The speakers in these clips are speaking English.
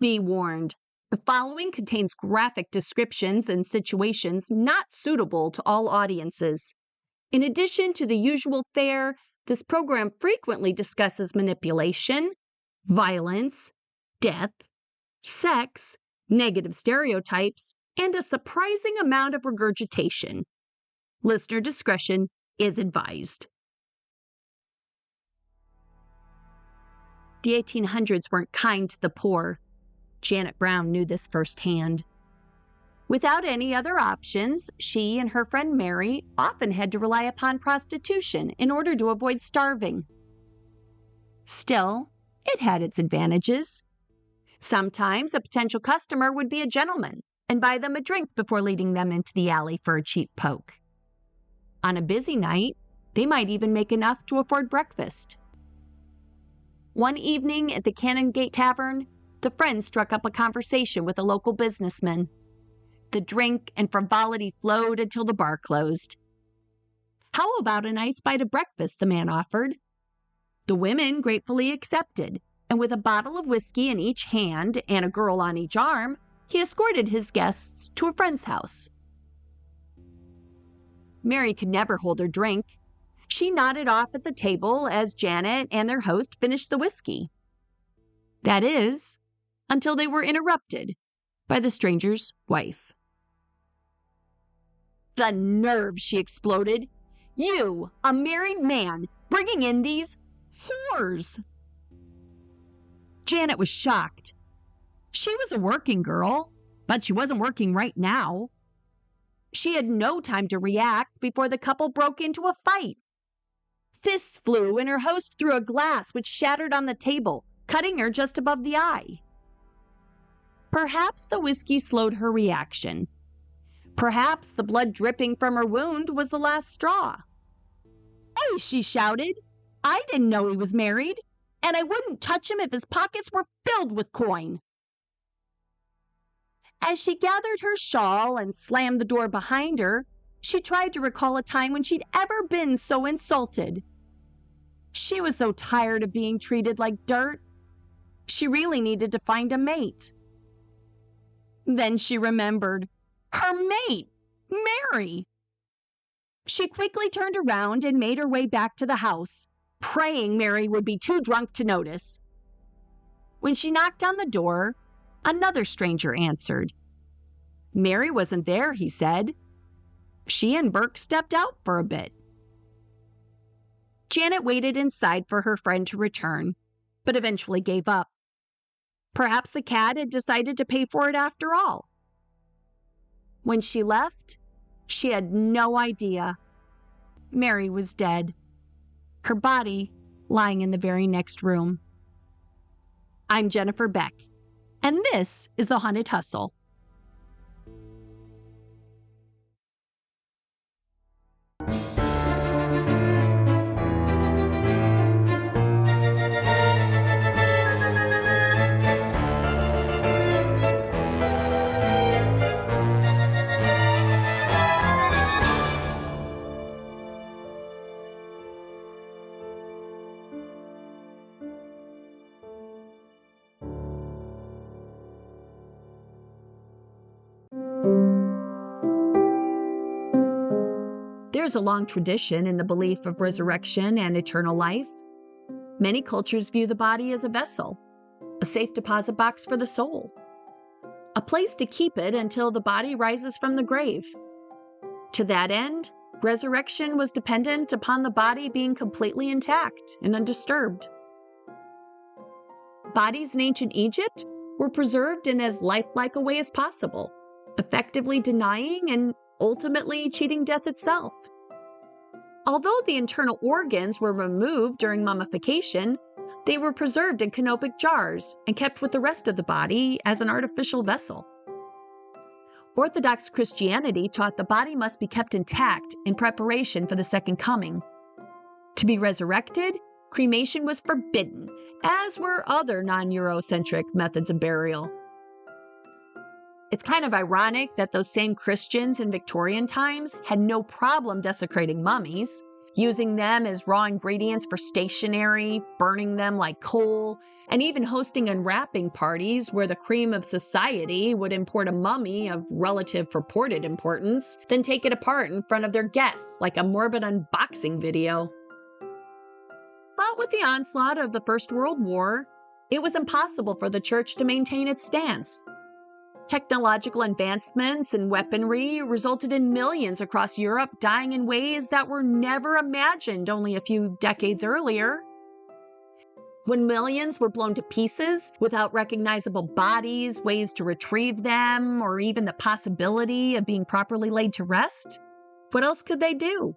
Be warned, the following contains graphic descriptions and situations not suitable to all audiences. In addition to the usual fare, this program frequently discusses manipulation, violence, death, sex, negative stereotypes, and a surprising amount of regurgitation. Listener discretion is advised. The 1800s weren't kind to the poor. Janet Brown knew this firsthand. Without any other options, she and her friend Mary often had to rely upon prostitution in order to avoid starving. Still, it had its advantages. Sometimes a potential customer would be a gentleman and buy them a drink before leading them into the alley for a cheap poke. On a busy night, they might even make enough to afford breakfast. One evening at the Canongate Tavern, the friends struck up a conversation with a local businessman. The drink and frivolity flowed until the bar closed. "How about a nice bite of breakfast?" the man offered. The women gratefully accepted, and with a bottle of whiskey in each hand and a girl on each arm, he escorted his guests to a friend's house. Mary could never hold her drink. She nodded off at the table as Janet and their host finished the whiskey. That is, until they were interrupted by the stranger's wife. "The nerve!" she exploded. "You, a married man, bringing in these whores!" Janet was shocked. She was a working girl, but she wasn't working right now. She had no time to react before the couple broke into a fight. Fists flew and her host threw a glass which shattered on the table, cutting her just above the eye. Perhaps the whiskey slowed her reaction. Perhaps the blood dripping from her wound was the last straw. "Hey," she shouted, "I didn't know he was married, and I wouldn't touch him if his pockets were filled with coin." As she gathered her shawl and slammed the door behind her, she tried to recall a time when she'd ever been so insulted. She was so tired of being treated like dirt. She really needed to find a mate. Then she remembered. Her mate, Mary. She quickly turned around and made her way back to the house, praying Mary would be too drunk to notice. When she knocked on the door, another stranger answered. Mary wasn't there, he said. She and Burke stepped out for a bit. Janet waited inside for her friend to return, but eventually gave up. Perhaps the cat had decided to pay for it after all. When she left, she had no idea. Mary was dead, her body lying in the very next room. I'm Jennifer Beck, and this is The Haunted Hustle. There's a long tradition in the belief of resurrection and eternal life. Many cultures view the body as a vessel, a safe deposit box for the soul, a place to keep it until the body rises from the grave. To that end, resurrection was dependent upon the body being completely intact and undisturbed. Bodies in ancient Egypt were preserved in as lifelike a way as possible, effectively denying and ultimately cheating death itself. Although the internal organs were removed during mummification, they were preserved in canopic jars and kept with the rest of the body as an artificial vessel. Orthodox Christianity taught the body must be kept intact in preparation for the second coming. To be resurrected, cremation was forbidden, as were other non-Eurocentric methods of burial. It's kind of ironic that those same Christians in Victorian times had no problem desecrating mummies, using them as raw ingredients for stationery, burning them like coal, and even hosting unwrapping parties where the cream of society would import a mummy of relative purported importance, then take it apart in front of their guests like a morbid unboxing video. But with the onslaught of the First World War, it was impossible for the church to maintain its stance. Technological advancements in weaponry resulted in millions across Europe dying in ways that were never imagined only a few decades earlier. When millions were blown to pieces without recognizable bodies, ways to retrieve them, or even the possibility of being properly laid to rest, what else could they do?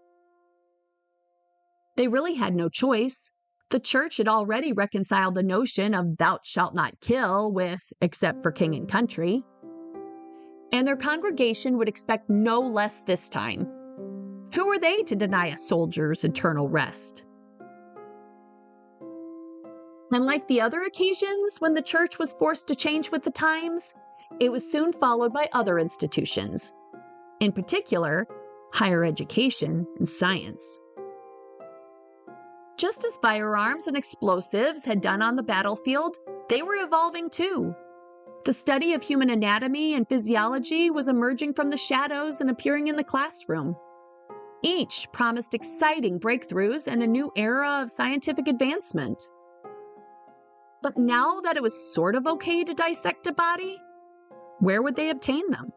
They really had no choice. The church had already reconciled the notion of "thou shalt not kill" with "except for king and country." And their congregation would expect no less this time. Who were they to deny a soldier's eternal rest? And like the other occasions when the church was forced to change with the times, it was soon followed by other institutions. In particular, higher education and science. Just as firearms and explosives had done on the battlefield, they were evolving too. The study of human anatomy and physiology was emerging from the shadows and appearing in the classroom. Each promised exciting breakthroughs and a new era of scientific advancement. But now that it was sort of okay to dissect a body, where would they obtain them?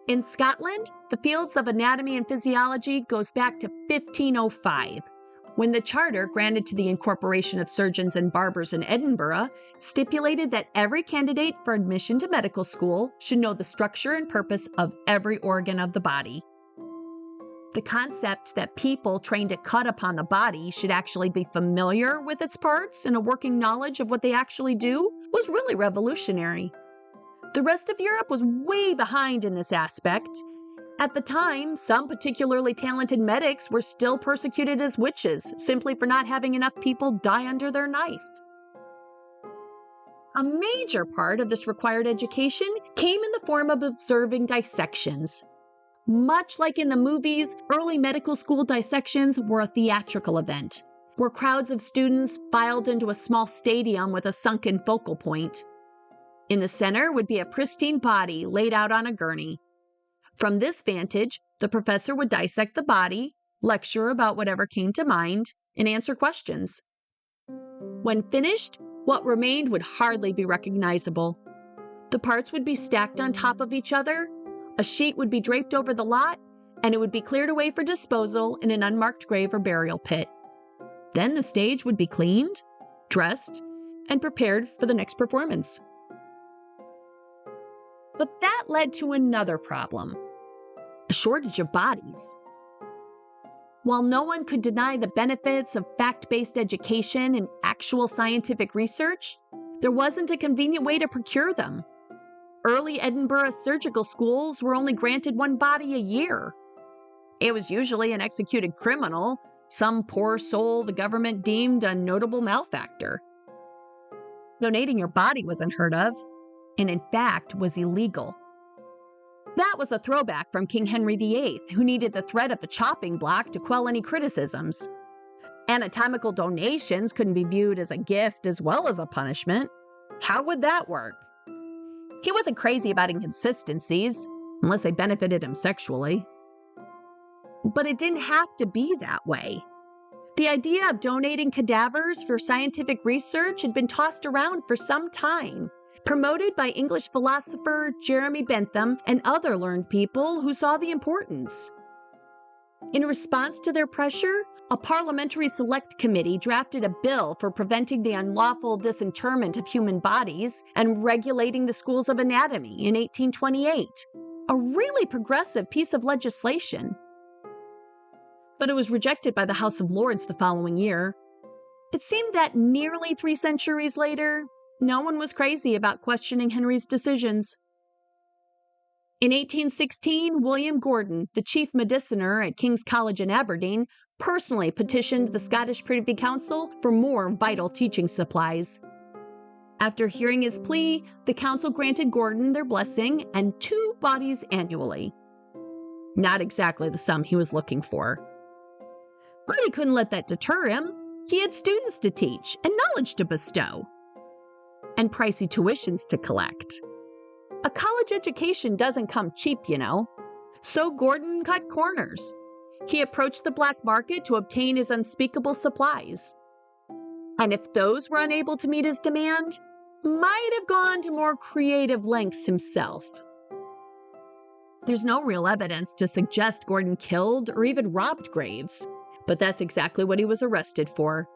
In Scotland, the fields of anatomy and physiology goes back to 1505, when the charter granted to the Incorporation of Surgeons and Barbers in Edinburgh stipulated that every candidate for admission to medical school should know the structure and purpose of every organ of the body. The concept that people trained to cut upon the body should actually be familiar with its parts and a working knowledge of what they actually do was really revolutionary. The rest of Europe was way behind in this aspect. At the time, some particularly talented medics were still persecuted as witches, simply for not having enough people die under their knife. A major part of this required education came in the form of observing dissections. Much like in the movies, early medical school dissections were a theatrical event, where crowds of students filed into a small stadium with a sunken focal point. In the center would be a pristine body laid out on a gurney. From this vantage, the professor would dissect the body, lecture about whatever came to mind, and answer questions. When finished, what remained would hardly be recognizable. The parts would be stacked on top of each other, a sheet would be draped over the lot, and it would be cleared away for disposal in an unmarked grave or burial pit. Then the stage would be cleaned, dressed, and prepared for the next performance. But that led to another problem: a shortage of bodies. While no one could deny the benefits of fact-based education and actual scientific research, there wasn't a convenient way to procure them. Early Edinburgh surgical schools were only granted one body a year. It was usually an executed criminal, some poor soul the government deemed a notable malefactor. Donating your body was unheard of, and in fact was illegal. That was a throwback from King Henry VIII, who needed the threat of the chopping block to quell any criticisms. Anatomical donations couldn't be viewed as a gift as well as a punishment. How would that work? He wasn't crazy about inconsistencies, unless they benefited him sexually. But it didn't have to be that way. The idea of donating cadavers for scientific research had been tossed around for some time, promoted by English philosopher Jeremy Bentham and other learned people who saw the importance. In response to their pressure, a parliamentary select committee drafted a bill for preventing the unlawful disinterment of human bodies and regulating the schools of anatomy in 1828, a really progressive piece of legislation. But it was rejected by the House of Lords the following year. It seemed that nearly 3 centuries later, no one was crazy about questioning Henry's decisions. In 1816, William Gordon, the chief mediciner at King's College in Aberdeen, personally petitioned the Scottish Privy Council for more vital teaching supplies. After hearing his plea, the council granted Gordon their blessing and 2 bodies annually. Not exactly the sum he was looking for. But he couldn't let that deter him. He had students to teach and knowledge to bestow, and pricey tuitions to collect. A college education doesn't come cheap, you know. So Gordon cut corners. He approached the black market to obtain his unspeakable supplies. And if those were unable to meet his demand, might have gone to more creative lengths himself. There's no real evidence to suggest Gordon killed or even robbed Graves, but that's exactly what he was arrested for.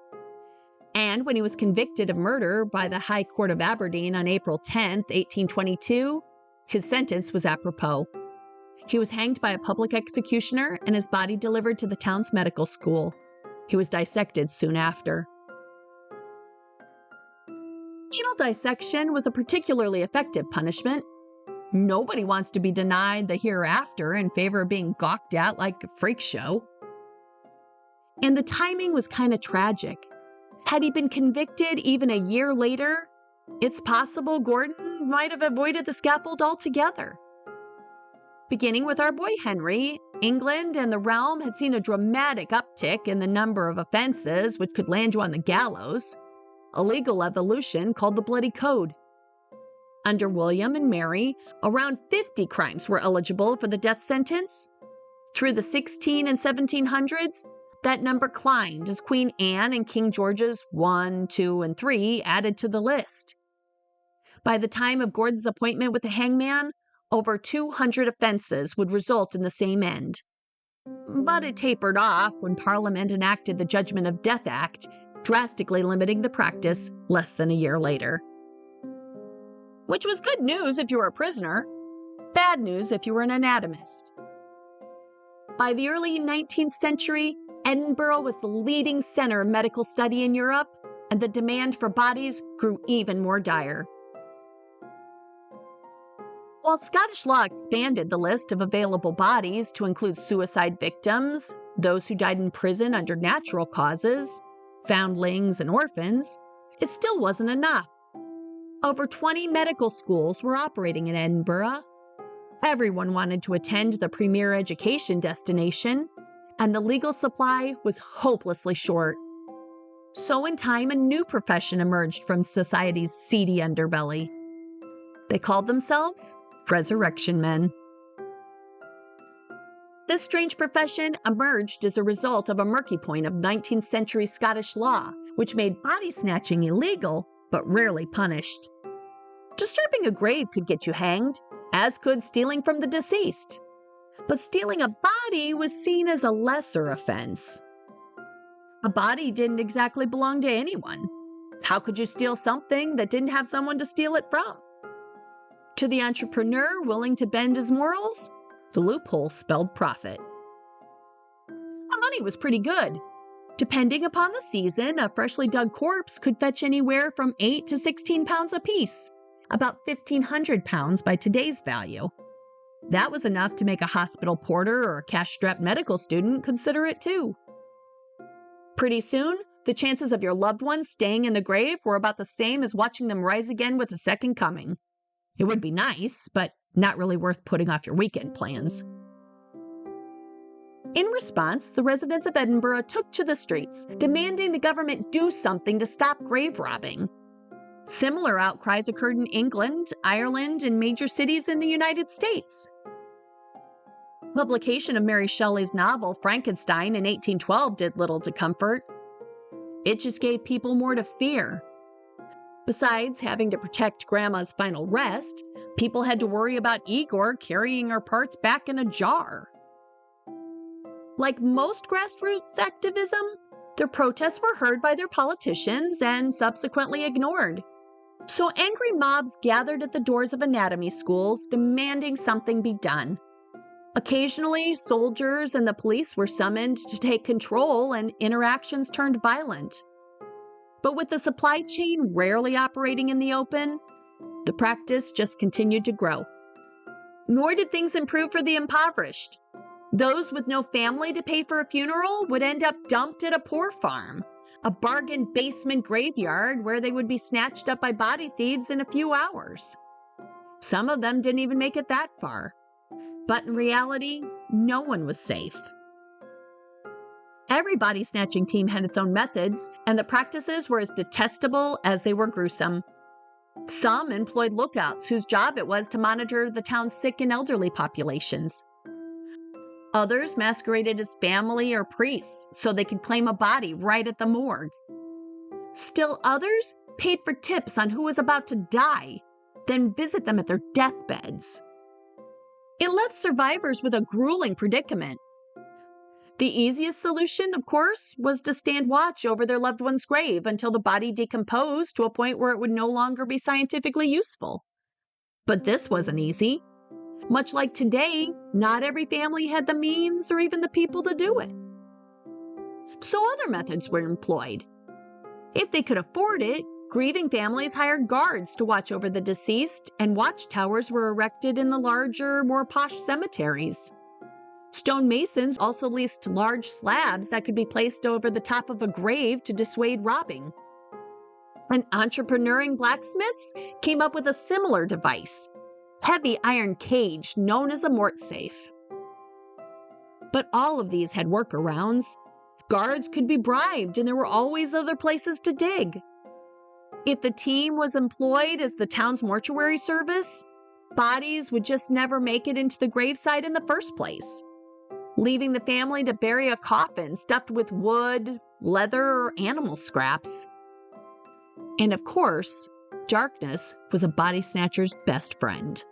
And when he was convicted of murder by the High Court of Aberdeen on April 10, 1822, his sentence was apropos. He was hanged by a public executioner and his body delivered to the town's medical school. He was dissected soon after. Penal dissection was a particularly effective punishment. Nobody wants to be denied the hereafter in favor of being gawked at like a freak show. And the timing was kind of tragic. Had he been convicted even a year later, it's possible Gordon might have avoided the scaffold altogether. Beginning with our boy Henry, England and the realm had seen a dramatic uptick in the number of offenses which could land you on the gallows, a legal evolution called the Bloody Code. Under William and Mary, around 50 crimes were eligible for the death sentence. Through the 16 and 1700s, that number climbed as Queen Anne and King George's 1, 2, and 3 added to the list. By the time of Gordon's appointment with the hangman, over 200 offenses would result in the same end. But it tapered off when Parliament enacted the Judgment of Death Act, drastically limiting the practice less than a year later. Which was good news if you were a prisoner, bad news if you were an anatomist. By the early 19th century, Edinburgh was the leading center of medical study in Europe, and the demand for bodies grew even more dire. While Scottish law expanded the list of available bodies to include suicide victims, those who died in prison under natural causes, foundlings, and orphans, it still wasn't enough. Over 20 medical schools were operating in Edinburgh. Everyone wanted to attend the premier education destination, and the legal supply was hopelessly short. So in time, a new profession emerged from society's seedy underbelly. They called themselves resurrection men. This strange profession emerged as a result of a murky point of 19th century Scottish law, which made body snatching illegal, but rarely punished. Disturbing a grave could get you hanged, as could stealing from the deceased. But stealing a body was seen as a lesser offense. A body didn't exactly belong to anyone. How could you steal something that didn't have someone to steal it from? To the entrepreneur willing to bend his morals, the loophole spelled profit. The money was pretty good. Depending upon the season, a freshly dug corpse could fetch anywhere from 8 to 16 pounds apiece, about 1,500 pounds by today's value. That was enough to make a hospital porter or a cash-strapped medical student consider it too. Pretty soon, the chances of your loved ones staying in the grave were about the same as watching them rise again with a second coming. It would be nice, but not really worth putting off your weekend plans. In response, the residents of Edinburgh took to the streets, demanding the government do something to stop grave robbing. Similar outcries occurred in England, Ireland, and major cities in the United States. Publication of Mary Shelley's novel Frankenstein in 1812 did little to comfort. It just gave people more to fear. Besides having to protect Grandma's final rest, people had to worry about Igor carrying her parts back in a jar. Like most grassroots activism, their protests were heard by their politicians and subsequently ignored. So angry mobs gathered at the doors of anatomy schools demanding something be done. Occasionally, soldiers and the police were summoned to take control and interactions turned violent. But with the supply chain rarely operating in the open, the practice just continued to grow. Nor did things improve for the impoverished. Those with no family to pay for a funeral would end up dumped at a poor farm, a bargain basement graveyard where they would be snatched up by body thieves in a few hours. Some of them didn't even make it that far. But in reality, no one was safe. Every body snatching team had its own methods, and the practices were as detestable as they were gruesome. Some employed lookouts whose job it was to monitor the town's sick and elderly populations. Others masqueraded as family or priests so they could claim a body right at the morgue. Still others paid for tips on who was about to die, then visit them at their deathbeds. It left survivors with a grueling predicament. The easiest solution, of course, was to stand watch over their loved one's grave until the body decomposed to a point where it would no longer be scientifically useful. But this wasn't easy. Much like today, not every family had the means or even the people to do it. So other methods were employed. If they could afford it, grieving families hired guards to watch over the deceased, and watchtowers were erected in the larger, more posh cemeteries. Stone masons also leased large slabs that could be placed over the top of a grave to dissuade robbing. And entrepreneuring blacksmiths came up with a similar device, heavy iron cage known as a mort safe. But all of these had workarounds. Guards could be bribed, and there were always other places to dig. If the team was employed as the town's mortuary service, bodies would just never make it into the gravesite in the first place, leaving the family to bury a coffin stuffed with wood, leather, or animal scraps. And of course, darkness was a body snatcher's best friend.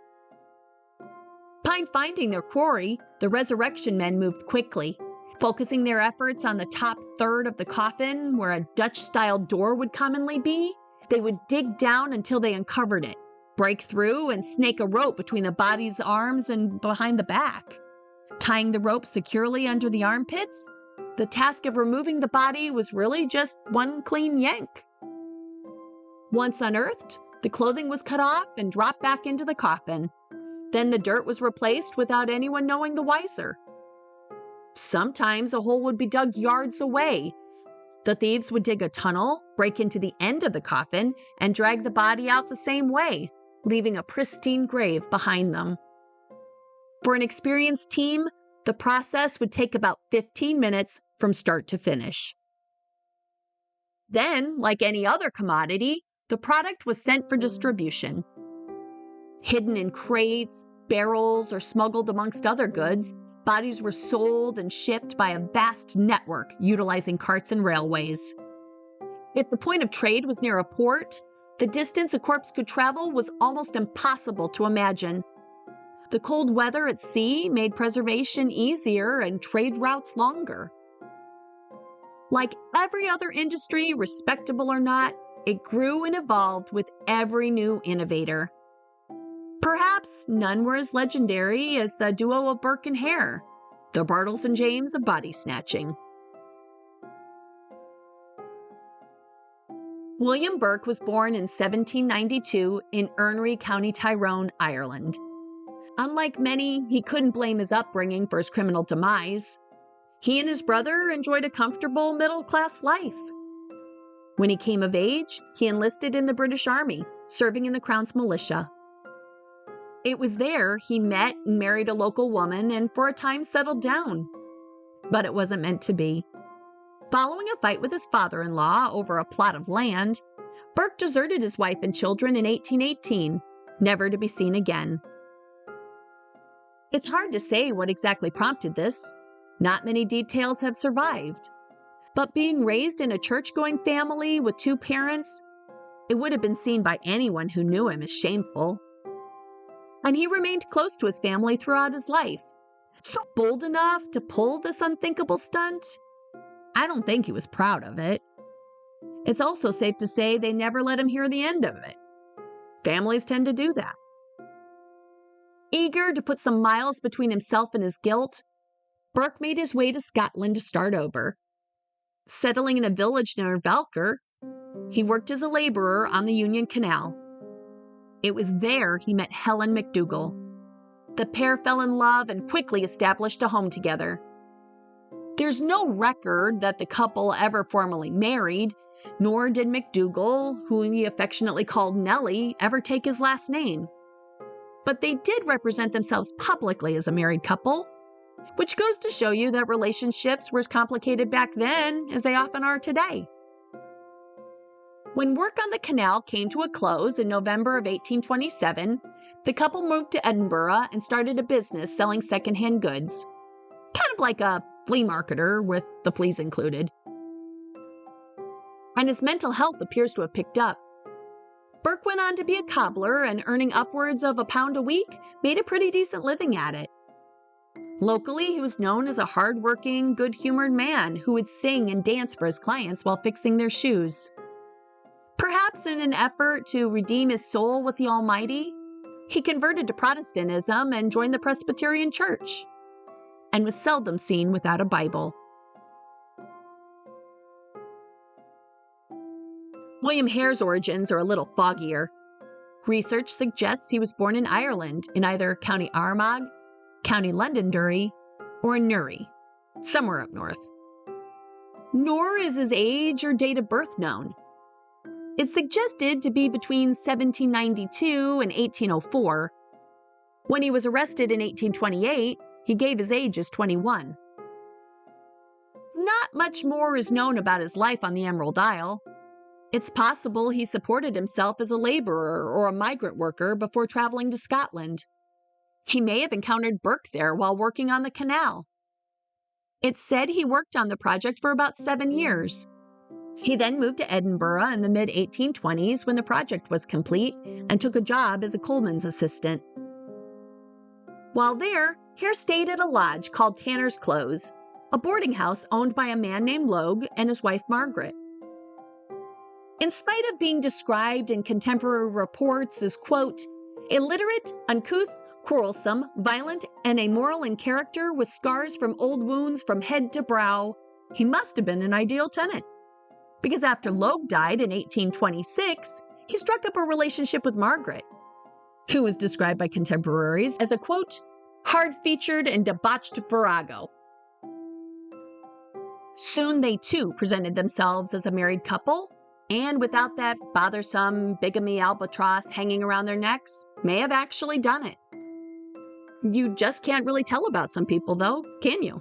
Upon finding their quarry, the resurrection men moved quickly, focusing their efforts on the top third of the coffin where a Dutch-style door would commonly be. They would dig down until they uncovered it, break through, and snake a rope between the body's arms and behind the back. Tying the rope securely under the armpits, the task of removing the body was really just one clean yank. Once unearthed, the clothing was cut off and dropped back into the coffin. Then the dirt was replaced without anyone knowing the wiser. Sometimes a hole would be dug yards away. The thieves would dig a tunnel, break into the end of the coffin, and drag the body out the same way, leaving a pristine grave behind them. For an experienced team, the process would take about 15 minutes from start to finish. Then, like any other commodity, the product was sent for distribution. Hidden in crates, barrels, or smuggled amongst other goods, bodies were sold and shipped by a vast network utilizing carts and railways. If the point of trade was near a port, the distance a corpse could travel was almost impossible to imagine. The cold weather at sea made preservation easier and trade routes longer. Like every other industry, respectable or not, it grew and evolved with every new innovator. Perhaps none were as legendary as the duo of Burke and Hare, the Bartles and James of body snatching. William Burke was born in 1792 in Ernry, County Tyrone, Ireland. Unlike many, he couldn't blame his upbringing for his criminal demise. He and his brother enjoyed a comfortable middle-class life. When he came of age, he enlisted in the British Army, serving in the Crown's militia. It was there he met and married a local woman and for a time settled down. But it wasn't meant to be. Following a fight with his father-in-law over a plot of land, Burke deserted his wife and children in 1818, never to be seen again. It's hard to say what exactly prompted this. Not many details have survived. But being raised in a church-going family with two parents, it would have been seen by anyone who knew him as shameful. And he remained close to his family throughout his life. So bold enough to pull this unthinkable stunt? I don't think he was proud of it. It's also safe to say they never let him hear the end of it. Families tend to do that. Eager to put some miles between himself and his guilt, Burke made his way to Scotland to start over. Settling in a village near Burke, he worked as a laborer on the Union Canal. It was there he met Helen McDougall. The pair fell in love and quickly established a home together. There's no record that the couple ever formally married, nor did McDougall, whom he affectionately called Nellie, ever take his last name. But they did represent themselves publicly as a married couple. which goes to show you that relationships were as complicated back then as they often are today. When work on the canal came to a close in November of 1827, the couple moved to Edinburgh and started a business selling secondhand goods, kind of like a flea marketer with the fleas included. And his mental health appears to have picked up. Burke went on to be a cobbler and, earning upwards of £1 a week, made a pretty decent living at it. Locally, he was known as a hard-working, good-humored man who would sing and dance for his clients while fixing their shoes. Perhaps in an effort to redeem his soul with the Almighty, he converted to Protestantism and joined the Presbyterian Church, and was seldom seen without a Bible. William Hare's origins are a little foggier. Research suggests he was born in Ireland, in either County Armagh, County Londonderry, or Newry, somewhere up north. Nor is his age or date of birth known. It's suggested to be between 1792 and 1804. When he was arrested in 1828, he gave his age as 21. Not much more is known about his life on the Emerald Isle. It's possible he supported himself as a laborer or a migrant worker before traveling to Scotland. He may have encountered Burke there while working on the canal. It's said he worked on the project for about 7 years. He then moved to Edinburgh in the mid-1820s when the project was complete and took a job as a coalman's assistant. While there, Hare stayed at a lodge called Tanner's Close, a boarding house owned by a man named Logue and his wife Margaret. In spite of being described in contemporary reports as, quote, illiterate, uncouth, quarrelsome, violent, and amoral in character with scars from old wounds from head to brow, he must have been an ideal tenant. Because after Logue died in 1826, he struck up a relationship with Margaret, who was described by contemporaries as a, quote, hard-featured and debauched virago. Soon they too presented themselves as a married couple, and without that bothersome bigamy albatross hanging around their necks, may have actually done it. You just can't really tell about some people, though, can you?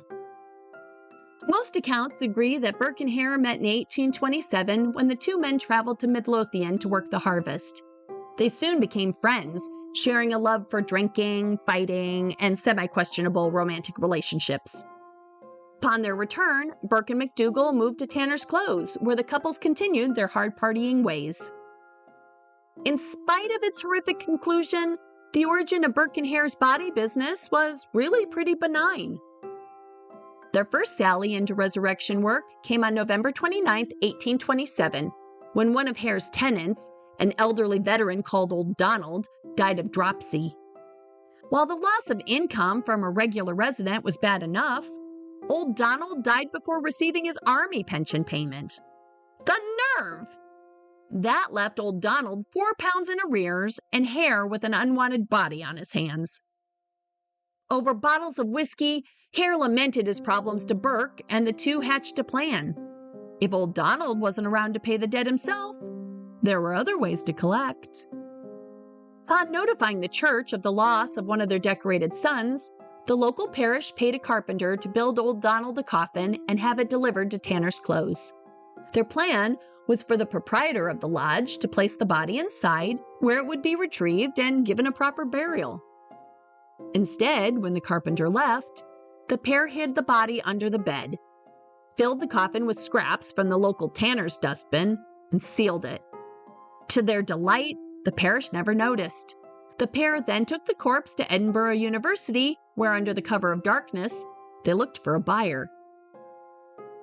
Most accounts agree that Burke and Hare met in 1827 when the two men traveled to Midlothian to work the harvest. They soon became friends, sharing a love for drinking, fighting, and semi-questionable romantic relationships. Upon their return, Burke and McDougall moved to Tanner's Close, where the couples continued their hard-partying ways. In spite of its horrific conclusion, the origin of Burke and Hare's body business was really pretty benign. Their first sally into resurrection work came on November 29, 1827, when one of Hare's tenants, an elderly veteran called Old Donald, died of dropsy. While the loss of income from a regular resident was bad enough, Old Donald died before receiving his army pension payment. The nerve! That left Old Donald £4 in arrears and Hare with an unwanted body on his hands. Over bottles of whiskey, Hare lamented his problems to Burke, and the two hatched a plan. If Old Donald wasn't around to pay the debt himself, there were other ways to collect. Upon notifying the church of the loss of one of their decorated sons, the local parish paid a carpenter to build Old Donald a coffin and have it delivered to Tanner's Close. Their plan was for the proprietor of the lodge to place the body inside, where it would be retrieved and given a proper burial. Instead, when the carpenter left, the pair hid the body under the bed, filled the coffin with scraps from the local tanner's dustbin, and sealed it. To their delight, the parish never noticed. The pair then took the corpse to Edinburgh University, where under the cover of darkness, they looked for a buyer.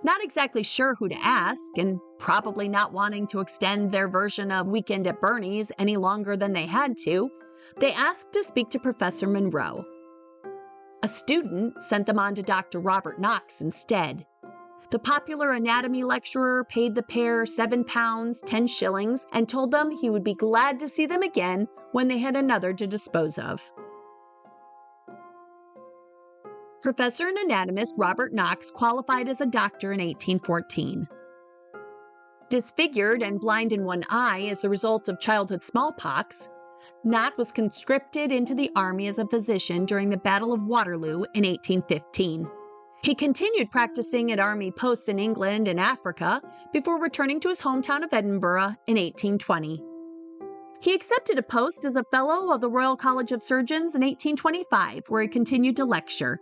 Not exactly sure who to ask, and probably not wanting to extend their version of Weekend at Bernie's any longer than they had to, they asked to speak to Professor Monroe. A student sent them on to Dr. Robert Knox instead. The popular anatomy lecturer paid the pair £7, 10 shillings, and told them he would be glad to see them again when they had another to dispose of. Professor and anatomist Robert Knox qualified as a doctor in 1814. Disfigured and blind in one eye as the result of childhood smallpox, Knox was conscripted into the army as a physician during the Battle of Waterloo in 1815. He continued practicing at army posts in England and Africa before returning to his hometown of Edinburgh in 1820. He accepted a post as a Fellow of the Royal College of Surgeons in 1825, where he continued to lecture.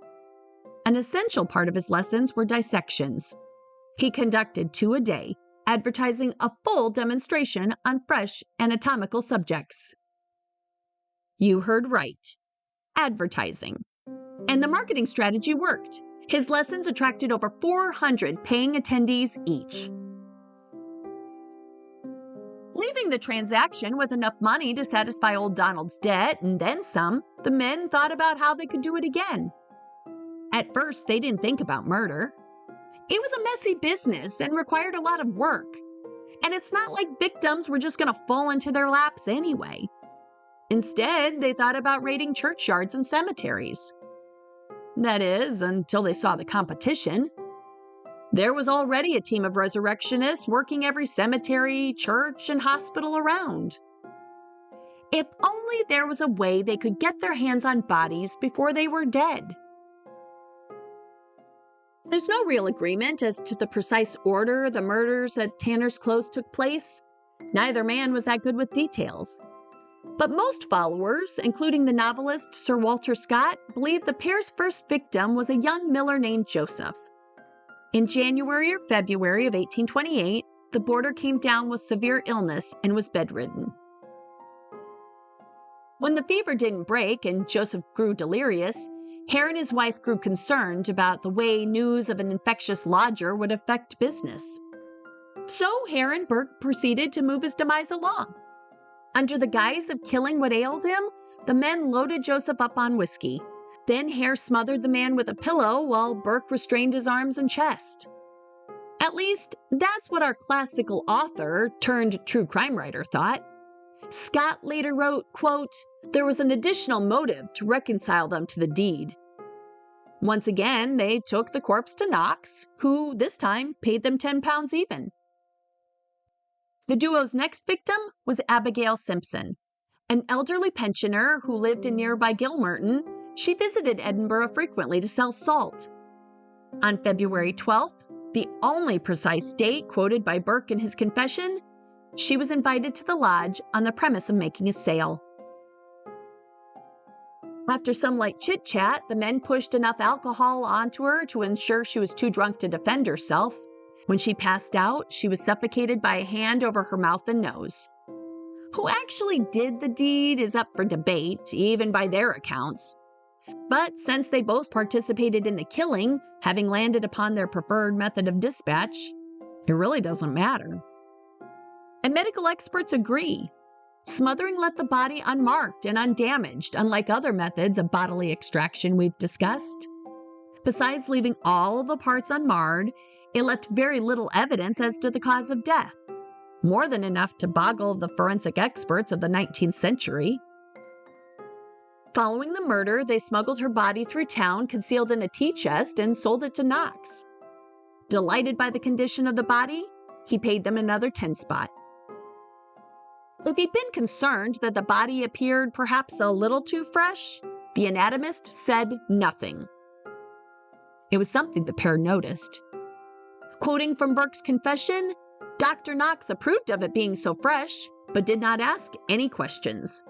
An essential part of his lessons were dissections. He conducted 2 a day, advertising a full demonstration on fresh anatomical subjects. You heard right. Advertising. And the marketing strategy worked. His lessons attracted over 400 paying attendees each. Leaving the transaction with enough money to satisfy old Donald's debt and then some, the men thought about how they could do it again. At first, they didn't think about murder. It was a messy business and required a lot of work. And it's not like victims were just going to fall into their laps anyway. Instead, they thought about raiding churchyards and cemeteries. That is, until they saw the competition. There was already a team of resurrectionists working every cemetery, church, and hospital around. If only there was a way they could get their hands on bodies before they were dead. There's no real agreement as to the precise order the murders at Tanner's Close took place. Neither man was that good with details. But most followers, including the novelist Sir Walter Scott, believe the pair's first victim was a young miller named Joseph. In January or February of 1828, the boarder came down with severe illness and was bedridden. When the fever didn't break and Joseph grew delirious, Hare and his wife grew concerned about the way news of an infectious lodger would affect business. So Hare and Burke proceeded to move his demise along. Under the guise of killing what ailed him, the men loaded Joseph up on whiskey. Then Hare smothered the man with a pillow while Burke restrained his arms and chest. At least, that's what our classical author turned true crime writer thought. Scott later wrote, quote, "There was an additional motive to reconcile them to the deed." Once again, they took the corpse to Knox, who this time paid them £10 even. The duo's next victim was Abigail Simpson, an elderly pensioner who lived in nearby Gilmerton. She visited Edinburgh frequently to sell salt. On February 12th, the only precise date quoted by Burke in his confession, she was invited to the lodge on the premise of making a sale. After some light chit-chat, the men pushed enough alcohol onto her to ensure she was too drunk to defend herself. When she passed out, she was suffocated by a hand over her mouth and nose. Who actually did the deed is up for debate, even by their accounts. But since they both participated in the killing, having landed upon their preferred method of dispatch, it really doesn't matter. And medical experts agree. Smothering left the body unmarked and undamaged, unlike other methods of bodily extraction we've discussed. Besides leaving all the parts unmarred, it left very little evidence as to the cause of death. More than enough to boggle the forensic experts of the 19th century. Following the murder, they smuggled her body through town, concealed in a tea chest, and sold it to Knox. Delighted by the condition of the body, he paid them another 10 spot. If he'd been concerned that the body appeared perhaps a little too fresh, the anatomist said nothing. It was something the pair noticed. Quoting from Burke's confession, Dr. Knox approved of it being so fresh, but did not ask any questions.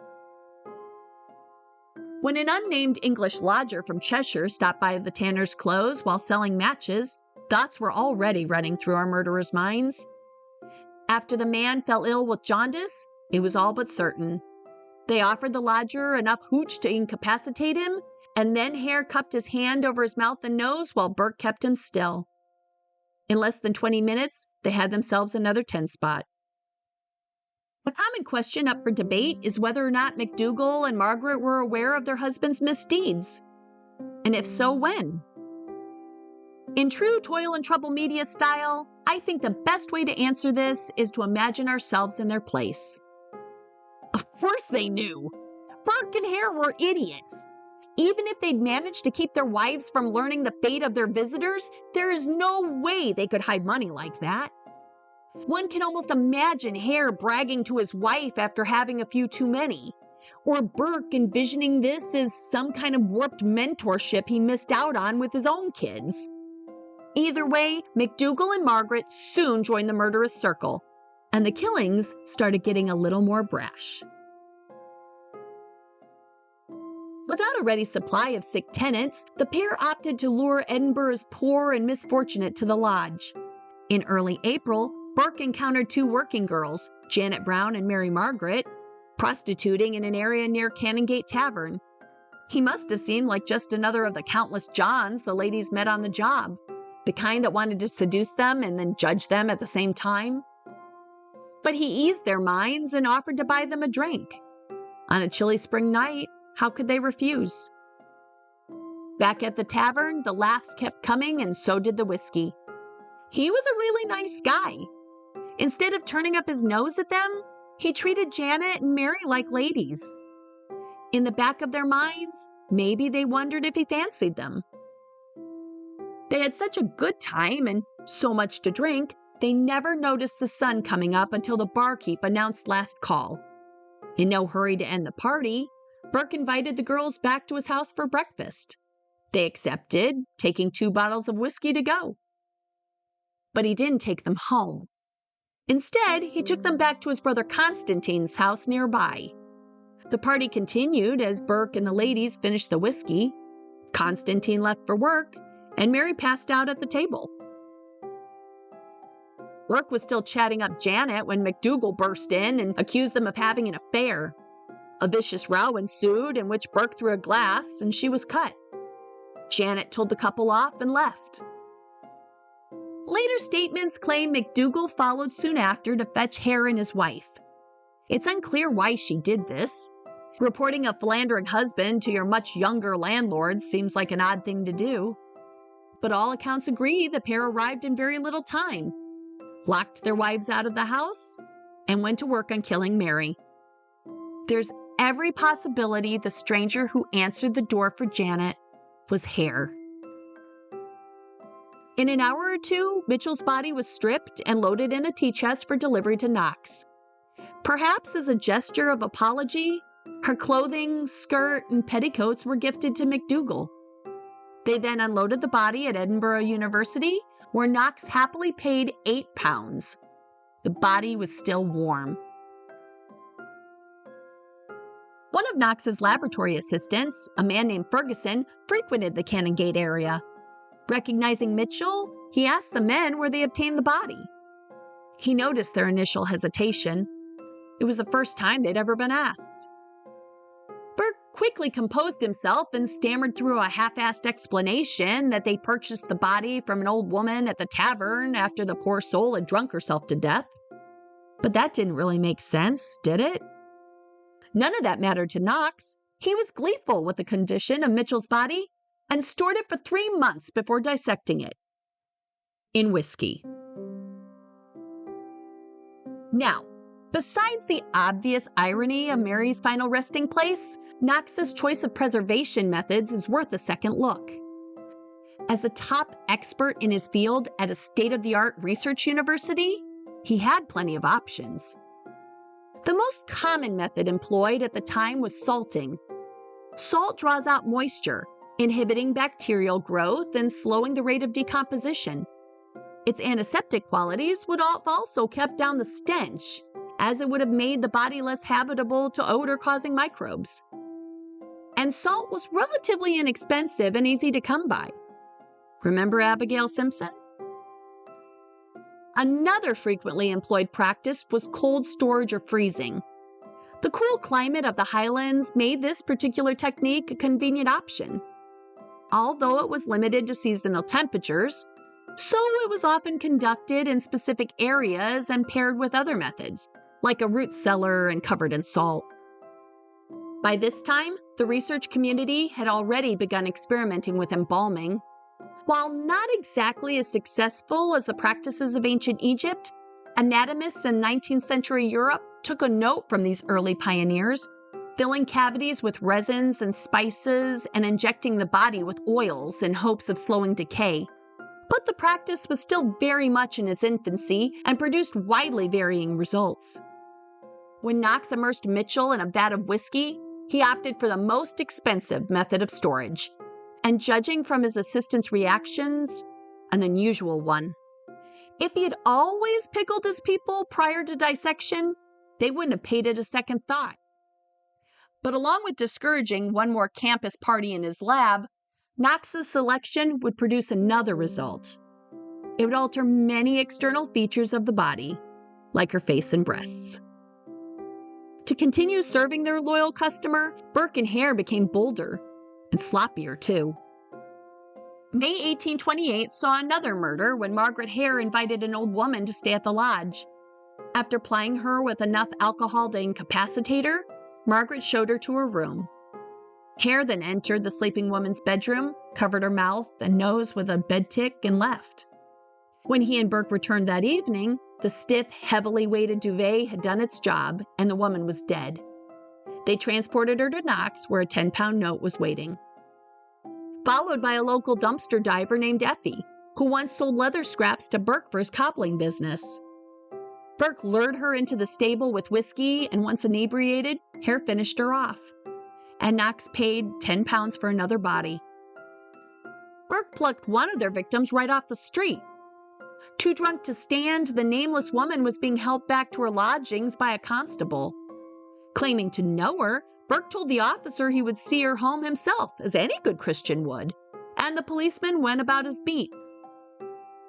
When an unnamed English lodger from Cheshire stopped by the Tanner's Close while selling matches, thoughts were already running through our murderers' minds. After the man fell ill with jaundice, it was all but certain. They offered the lodger enough hooch to incapacitate him, and then Hare cupped his hand over his mouth and nose while Burke kept him still. In less than 20 minutes, they had themselves another 10 spot. A common question up for debate is whether or not MacDougall and Margaret were aware of their husband's misdeeds. And if so, when? In true toil and trouble media style, I think the best way to answer this is to imagine ourselves in their place. Of course they knew. Burke and Hare were idiots. Even if they'd managed to keep their wives from learning the fate of their visitors, there is no way they could hide money like that. One can almost imagine Hare bragging to his wife after having a few too many. or Burke envisioning this as some kind of warped mentorship he missed out on with his own kids. Either way, McDougal and Margaret soon joined the murderous circle, and the killings started getting a little more brash. Without a ready supply of sick tenants, the pair opted to lure Edinburgh's poor and misfortunate to the lodge. In early April, Burke encountered two working girls, Janet Brown and Mary Margaret, prostituting in an area near Canongate Tavern. He must have seemed like just another of the countless Johns the ladies met on the job, the kind that wanted to seduce them and then judge them at the same time. But he eased their minds and offered to buy them a drink. On a chilly spring night, how could they refuse? Back at the tavern, the laughs kept coming and so did the whiskey. He was a really nice guy. Instead of turning up his nose at them, he treated Janet and Mary like ladies. In the back of their minds, maybe they wondered if he fancied them. They had such a good time and so much to drink, they never noticed the sun coming up until the barkeep announced last call. In no hurry to end the party, Burke invited the girls back to his house for breakfast. They accepted, taking 2 bottles of whiskey to go. But he didn't take them home. Instead, he took them back to his brother Constantine's house nearby. The party continued as Burke and the ladies finished the whiskey. Constantine left for work, and Mary passed out at the table. Burke was still chatting up Janet when McDougal burst in and accused them of having an affair. A vicious row ensued in which Burke threw a glass and she was cut. Janet told the couple off and left. Later statements claim McDougal followed soon after to fetch Hare and his wife. It's unclear why she did this. Reporting a philandering husband to your much younger landlord seems like an odd thing to do. But all accounts agree the pair arrived in very little time, locked their wives out of the house, and went to work on killing Mary. There's every possibility the stranger who answered the door for Janet was Hare. In an hour or two, Mitchell's body was stripped and loaded in a tea chest for delivery to Knox. Perhaps as a gesture of apology, her clothing, skirt, and petticoats were gifted to McDougal. They then unloaded the body at Edinburgh University, where Knox happily paid £8. The body was still warm. One of Knox's laboratory assistants, a man named Ferguson, frequented the Canongate area. Recognizing Mitchell, he asked the men where they obtained the body. He noticed their initial hesitation. It was the first time they'd ever been asked. Burke quickly composed himself and stammered through a half-assed explanation that they purchased the body from an old woman at the tavern after the poor soul had drunk herself to death. But that didn't really make sense, did it? None of that mattered to Knox. He was gleeful with the condition of Mitchell's body and stored it for 3 months before dissecting it. In whiskey. Now, besides the obvious irony of Mary's final resting place, Knox's choice of preservation methods is worth a second look. As a top expert in his field at a state-of-the-art research university, he had plenty of options. The most common method employed at the time was salting. Salt draws out moisture, inhibiting bacterial growth and slowing the rate of decomposition. Its antiseptic qualities would have also kept down the stench, as it would have made the body less habitable to odor-causing microbes. And salt was relatively inexpensive and easy to come by. Remember Abigail Simpson? Another frequently employed practice was cold storage or freezing. The cool climate of the Highlands made this particular technique a convenient option. Although it was limited to seasonal temperatures, so it was often conducted in specific areas and paired with other methods, like a root cellar and covered in salt. By this time, the research community had already begun experimenting with embalming. While not exactly as successful as the practices of ancient Egypt, anatomists in 19th century Europe took a note from these early pioneers, filling cavities with resins and spices and injecting the body with oils in hopes of slowing decay. But the practice was still very much in its infancy and produced widely varying results. when Knox immersed Mitchell in a vat of whiskey, he opted for the most expensive method of storage, and judging from his assistant's reactions, an unusual one. If he had always pickled his people prior to dissection, they wouldn't have paid it a second thought. But along with discouraging one more campus party in his lab, Knox's selection would produce another result. It would alter many external features of the body, like her face and breasts. To continue serving their loyal customer, Burke and Hare became bolder and sloppier too. May 1828 saw another murder when Margaret Hare invited an old woman to stay at the lodge. After plying her with enough alcohol to incapacitate her, Margaret showed her to her room. Hare then entered the sleeping woman's bedroom, covered her mouth and nose with a bed tick, and left. When he and Burke returned that evening, the stiff, heavily weighted duvet had done its job, and the woman was dead. They transported her to Knox, where a 10-pound note was waiting. Followed by a local dumpster diver named Effie, who once sold leather scraps to Burke for his cobbling business. Burke lured her into the stable with whiskey, and once inebriated, Hare finished her off. And Knox paid 10 pounds for another body. Burke plucked one of their victims right off the street. Too drunk to stand, the nameless woman was being held back to her lodgings by a constable. Claiming to know her, Burke told the officer he would see her home himself, as any good Christian would, and the policeman went about his beat.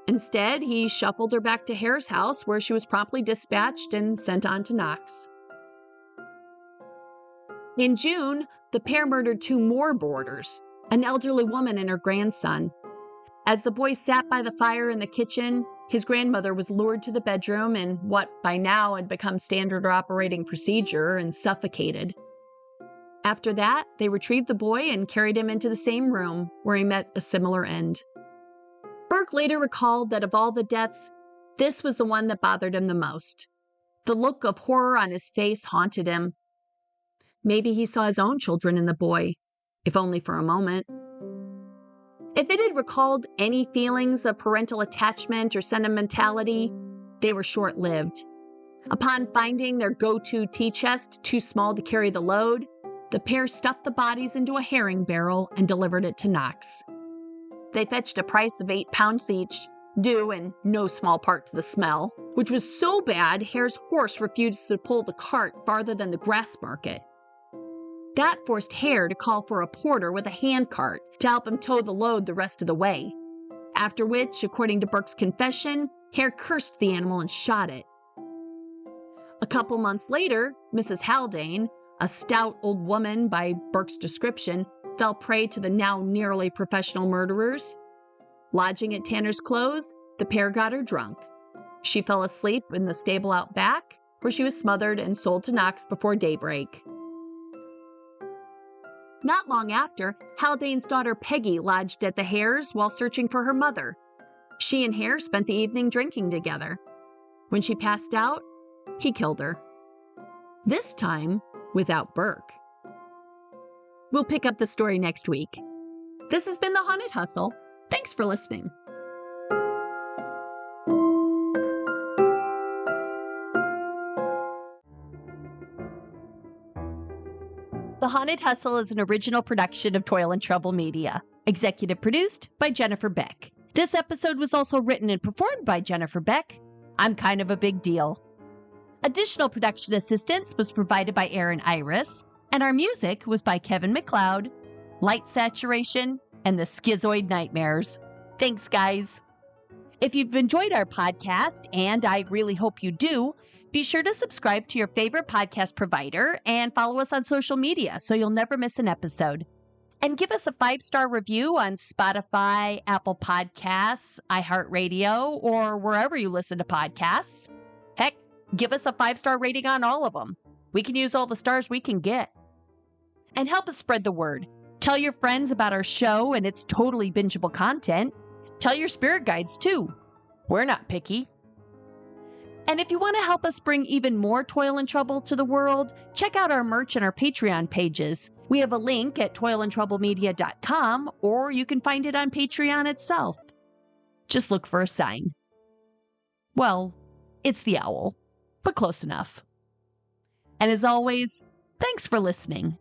Instead, he shuffled her back to Hare's house, where she was promptly dispatched and sent on to Knox. In June, the pair murdered 2 more boarders, an elderly woman and her grandson. As the boy sat by the fire in the kitchen, his grandmother was lured to the bedroom in what by now had become standard operating procedure and suffocated. After that, they retrieved the boy and carried him into the same room, where he met a similar end. Burke later recalled that of all the deaths, this was the one that bothered him the most. The look of horror on his face haunted him. Maybe he saw his own children in the boy, if only for a moment. If it had recalled any feelings of parental attachment or sentimentality, they were short-lived. Upon finding their go-to tea chest too small to carry the load, the pair stuffed the bodies into a herring barrel and delivered it to Knox. They fetched a price of 8 pounds each, due in no small part to the smell, which was so bad Hare's horse refused to pull the cart farther than the grass market. That forced Hare to call for a porter with a handcart to help him tow the load the rest of the way, after which, according to Burke's confession, Hare cursed the animal and shot it. A couple months later, Mrs. Haldane, a stout old woman by Burke's description, fell prey to the now nearly professional murderers. Lodging at Tanner's Close, the pair got her drunk. She fell asleep in the stable out back, where she was smothered and sold to Knox before daybreak. Not long after, Haldane's daughter Peggy lodged at the Hares while searching for her mother. She and Hare spent the evening drinking together. When she passed out, he killed her. This time, without Burke. We'll pick up the story next week. This has been The Haunted Hustle. Thanks for listening. The Haunted Hustle is an original production of Toil and Trouble Media. Executive produced by Jennifer Beck. This episode was also written and performed by Jennifer Beck. I'm kind of a big deal. Additional production assistance was provided by Erin Iris, and our music was by Kevin MacLeod, Light Saturation, and the Schizoid Nightmares. Thanks, guys. If you've enjoyed our podcast, and I really hope you do, be sure to subscribe to your favorite podcast provider and follow us on social media so you'll never miss an episode. And give us a 5-star review on Spotify, Apple Podcasts, iHeartRadio, or wherever you listen to podcasts. Heck, give us a 5-star rating on all of them. We can use all the stars we can get. And help us spread the word. Tell your friends about our show and its totally bingeable content. Tell your spirit guides too. We're not picky. And if you want to help us bring even more Toil and Trouble to the world, check out our merch and our Patreon pages. We have a link at toilandtroublemedia.com, or you can find it on Patreon itself. Just look for a sign. Well, it's the owl, but close enough. And as always, thanks for listening.